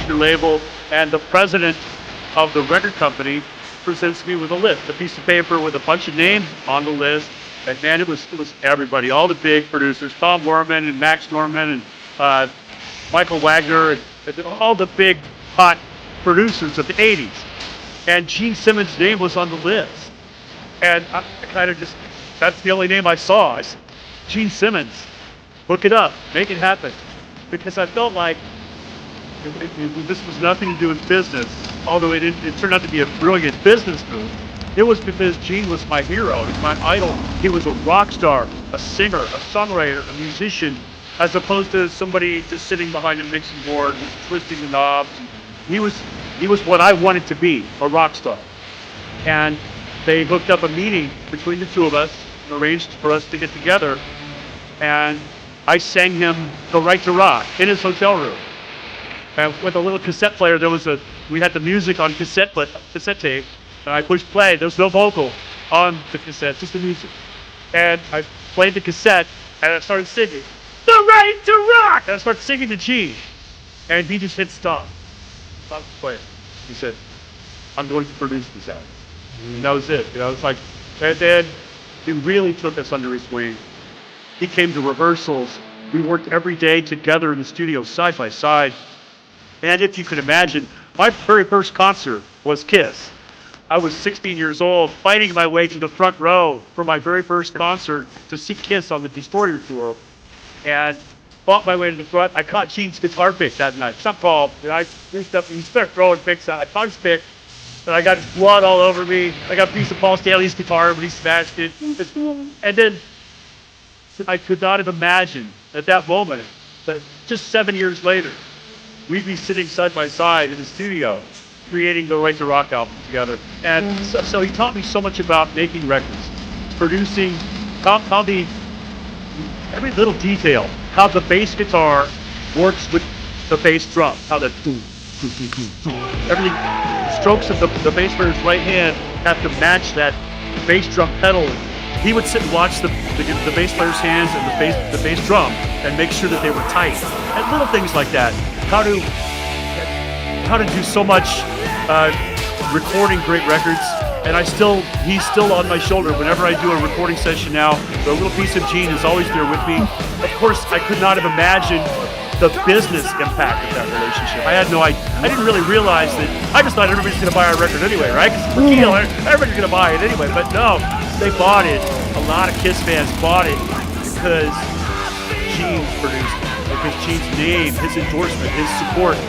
major label, and the president of the record company presents me with a list, a piece of paper with a bunch of names on the list. And man, it was everybody, all the big producers, Tom Werman and Max Norman and Michael Wagner, and all the big hot producers of the 80s. And Gene Simmons' name was on the list. And I kind of just, that's the only name I saw. I said, Gene Simmons, look it up, make it happen. Because I felt like this was nothing to do with business, although it turned out to be a brilliant business move. It was because Gene was my hero, he was my idol. He was a rock star, a singer, a songwriter, a musician, as opposed to somebody just sitting behind a mixing board, twisting the knobs. He was what I wanted to be, a rock star. And they hooked up a meeting between the two of us, and arranged for us to get together. And I sang him "The Right to Rock" in his hotel room. And with a little cassette player, we had the music on cassette tape, and I pushed play. There was no vocal on the cassette, just the music. And I played the cassette, and I started singing "The Right to Rock." And I started singing to Gene, and he just hit stop. Stop playing. He said, "I'm going to produce this album." And that was it. It's like, and then he really took us under his wing. He came to rehearsals. We worked every day together in the studio, side by side. And if you could imagine, my very first concert was Kiss. I was 16 years old, fighting my way to the front row for my very first concert to see Kiss on the Destroyer tour. And fought my way to the front. I caught Gene's guitar pick that night. Some called, and I reached up and he started throwing picks out. I caught his pick, and I got blood all over me. I got a piece of Paul Stanley's guitar, but he smashed it. And then I could not have imagined at that moment that just 7 years later, we'd be sitting side by side in the studio creating the Right to Rock album together. And so he taught me so much about making records, producing, how every little detail, how the bass guitar works with the bass drum, how the everything, the strokes of the bass player's right hand have to match that bass drum pedal. He would sit and watch the bass player's hands and the bass drum and make sure that they were tight. And little things like that. How to do so much recording great records. And he's still on my shoulder. Whenever I do a recording session now, the little piece of Gene is always there with me. Of course, I could not have imagined the business impact of that relationship. I didn't really realize that. I just thought everybody's gonna buy our record anyway, right? Because for Keel, everybody's gonna buy it anyway. But no, they bought it. A lot of Kiss fans bought it because Gene produced it. Because Gene's name, his endorsement, his support